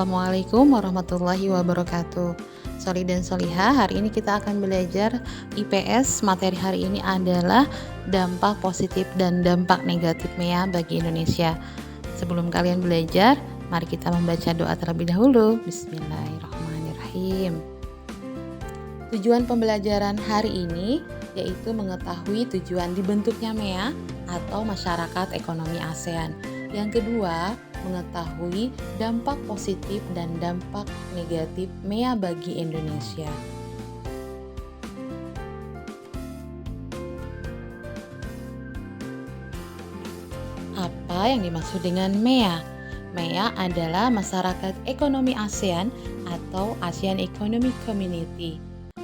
Assalamualaikum warahmatullahi wabarakatuh. Soli dan Solihah, hari ini kita akan belajar IPS. Materi hari ini adalah dampak positif dan dampak negatif MEA bagi Indonesia. Sebelum kalian belajar, mari kita membaca doa terlebih dahulu. Bismillahirrahmanirrahim. Tujuan pembelajaran hari ini yaitu mengetahui tujuan dibentuknya MEA atau Masyarakat Ekonomi ASEAN. Yang kedua, mengetahui dampak positif dan dampak negatif MEA bagi Indonesia. Apa yang dimaksud dengan MEA? MEA adalah Masyarakat Ekonomi ASEAN atau ASEAN Economic Community.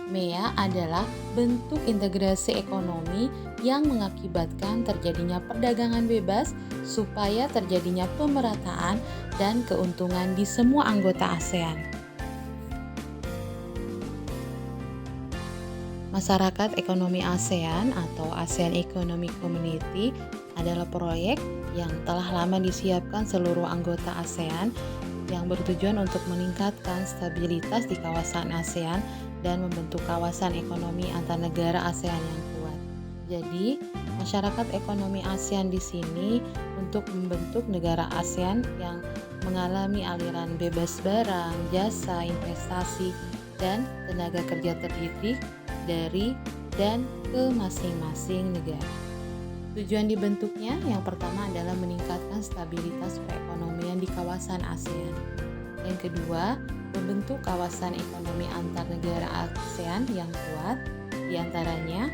MEA adalah bentuk integrasi ekonomi yang mengakibatkan terjadinya perdagangan bebas supaya terjadinya pemerataan dan keuntungan di semua anggota ASEAN. Masyarakat Ekonomi ASEAN atau ASEAN Economic Community adalah proyek yang telah lama disiapkan seluruh anggota ASEAN yang bertujuan untuk meningkatkan stabilitas di kawasan ASEAN dan membentuk kawasan ekonomi antar negara ASEAN yang kuat. Jadi, masyarakat ekonomi ASEAN di sini untuk membentuk negara ASEAN yang mengalami aliran bebas barang, jasa, investasi, dan tenaga kerja terdidik dari dan ke masing-masing negara. Tujuan dibentuknya yang pertama adalah meningkatkan stabilitas perekonomian di kawasan ASEAN. Yang kedua, membentuk kawasan ekonomi antar negara ASEAN yang kuat. Di antaranya,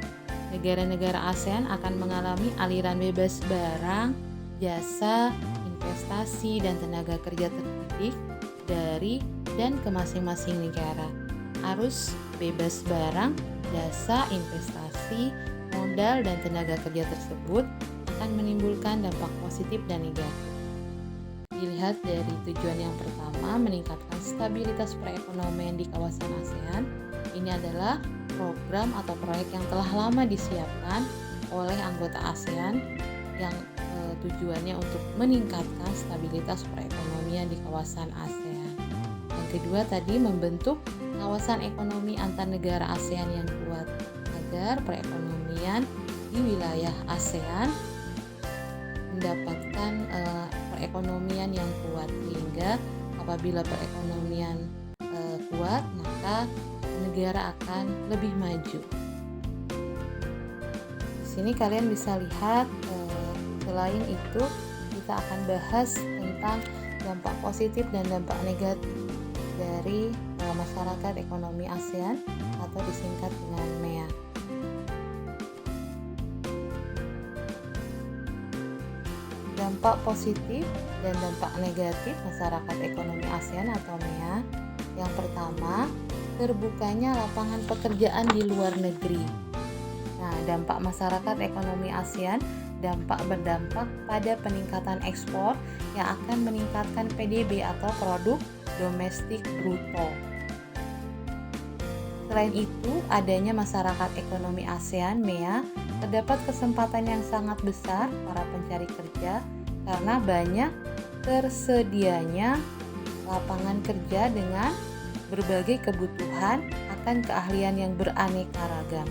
negara-negara ASEAN akan mengalami aliran bebas barang, jasa, investasi, dan tenaga kerja terdidik dari dan ke masing-masing negara. Arus bebas barang, jasa, investasi, modal, dan tenaga kerja tersebut akan menimbulkan dampak positif dan negatif. Dilihat dari tujuan yang pertama, meningkatkan stabilitas perekonomian di kawasan ASEAN. Ini adalah program atau proyek yang telah lama disiapkan oleh anggota ASEAN yang tujuannya untuk meningkatkan stabilitas perekonomian di kawasan ASEAN. Yang kedua tadi, membentuk kawasan ekonomi antar negara ASEAN yang kuat agar perekonomian di wilayah ASEAN mendapatkan perekonomian yang kuat, sehingga apabila perekonomian kuat maka negara akan lebih maju. Di sini kalian bisa lihat selain itu kita akan bahas tentang dampak positif dan dampak negatif dari masyarakat ekonomi ASEAN atau disingkat dengan MEA. Dampak positif dan dampak negatif masyarakat ekonomi ASEAN atau MEA. Yang pertama, terbukanya lapangan pekerjaan di luar negeri. Nah, dampak masyarakat ekonomi ASEAN berdampak pada peningkatan ekspor yang akan meningkatkan PDB atau produk domestik bruto. Selain itu, adanya masyarakat ekonomi ASEAN MEA terdapat kesempatan yang sangat besar para pencari kerja karena banyak tersedianya lapangan kerja dengan berbagai kebutuhan akan keahlian yang beraneka ragam.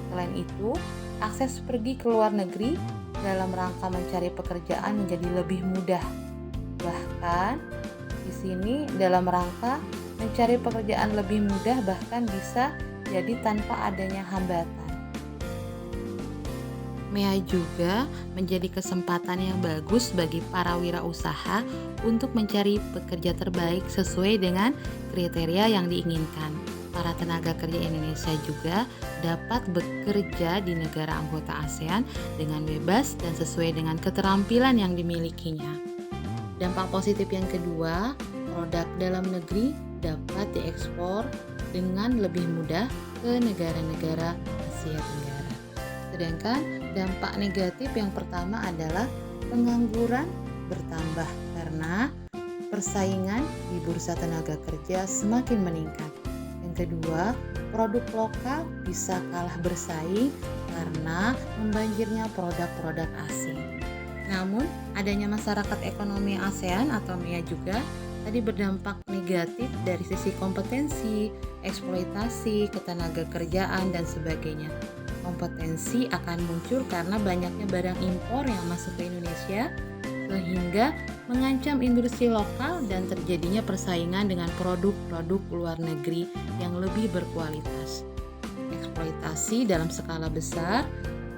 Selain itu, akses pergi ke luar negeri dalam rangka mencari pekerjaan menjadi lebih mudah. Bahkan di sini dalam rangka mencari pekerjaan lebih mudah bahkan bisa jadi tanpa adanya hambatan. MEA juga menjadi kesempatan yang bagus bagi para wirausaha untuk mencari pekerja terbaik sesuai dengan kriteria yang diinginkan. Para tenaga kerja Indonesia juga dapat bekerja di negara anggota ASEAN dengan bebas dan sesuai dengan keterampilan yang dimilikinya. Dampak positif yang kedua, produk dalam negeri dapat diekspor dengan lebih mudah ke negara-negara Asia Tenggara. Sedangkan dampak negatif yang pertama adalah pengangguran bertambah karena persaingan di bursa tenaga kerja semakin meningkat. Yang kedua, produk lokal bisa kalah bersaing karena membanjirnya produk-produk asing. Namun, adanya masyarakat ekonomi ASEAN atau MEA juga tadi berdampak negatif dari sisi kompetensi, eksploitasi, ketenaga kerjaan, dan sebagainya. Kompetensi akan muncul karena banyaknya barang impor yang masuk ke Indonesia, sehingga mengancam industri lokal dan terjadinya persaingan dengan produk-produk luar negeri yang lebih berkualitas. Eksploitasi dalam skala besar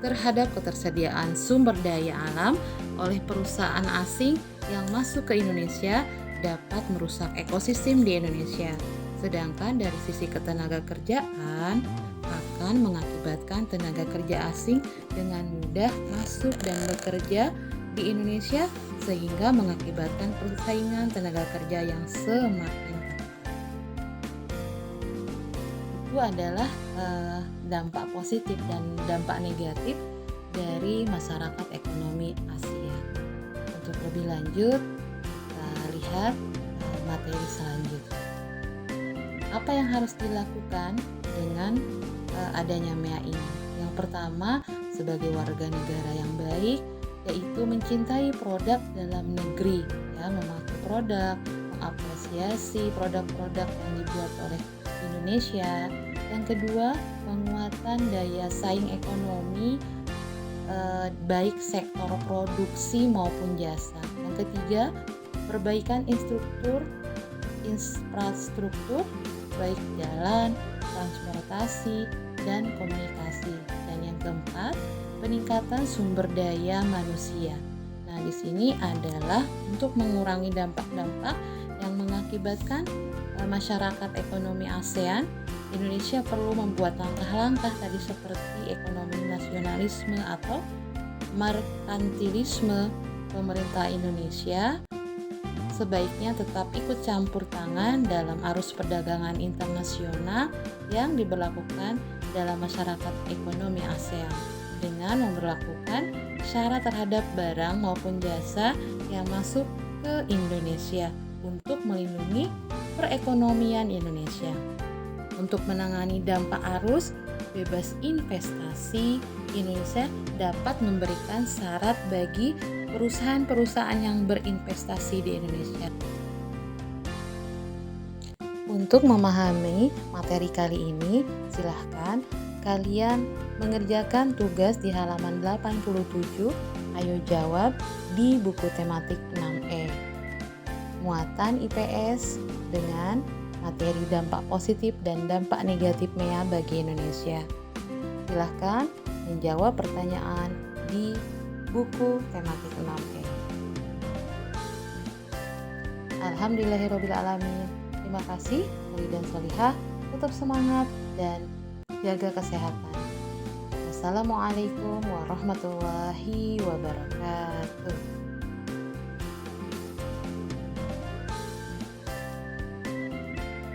terhadap ketersediaan sumber daya alam oleh perusahaan asing yang masuk ke Indonesia dapat merusak ekosistem di Indonesia. Sedangkan dari sisi ketenaga kerjaan akan mengakibatkan tenaga kerja asing dengan mudah masuk dan bekerja di Indonesia sehingga mengakibatkan persaingan tenaga kerja yang semakin ketat. Itu adalah dampak positif dan dampak negatif dari masyarakat ekonomi Asia. Untuk lebih lanjut, kita lihat materi selanjutnya. Apa yang harus dilakukan dengan adanya MEA ini? Yang pertama, sebagai warga negara yang baik, yaitu mencintai produk dalam negeri, memakai produk, mengapresiasi produk-produk yang dibuat oleh Indonesia. Yang kedua, penguatan daya saing ekonomi baik sektor produksi maupun jasa. Yang ketiga, perbaikan infrastruktur baik jalan, transportasi, dan komunikasi. Dan yang keempat, peningkatan sumber daya manusia. Nah, di sini adalah untuk mengurangi dampak-dampak yang mengakibatkan masyarakat ekonomi ASEAN. Indonesia perlu membuat langkah-langkah tadi seperti ekonomi nasionalisme atau merkantilisme. Pemerintah Indonesia sebaiknya tetap ikut campur tangan dalam arus perdagangan internasional yang diberlakukan dalam masyarakat ekonomi ASEAN dengan memberlakukan syarat terhadap barang maupun jasa yang masuk ke Indonesia untuk melindungi perekonomian Indonesia. Untuk menangani dampak arus bebas investasi, Indonesia dapat memberikan syarat bagi perusahaan-perusahaan yang berinvestasi di Indonesia. Untuk memahami materi kali ini, silahkan kalian mengerjakan tugas di halaman 87. Ayo jawab di buku tematik 6E. Muatan IPS dengan materi dampak positif dan dampak negatif MEA bagi Indonesia. Silahkan menjawab pertanyaan di buku tematik 6E. Alhamdulillahirrabbilalamin. Terima kasih, murid dan solihah. Tetap semangat dan jaga kesehatan. Wassalamualaikum warahmatullahi wabarakatuh.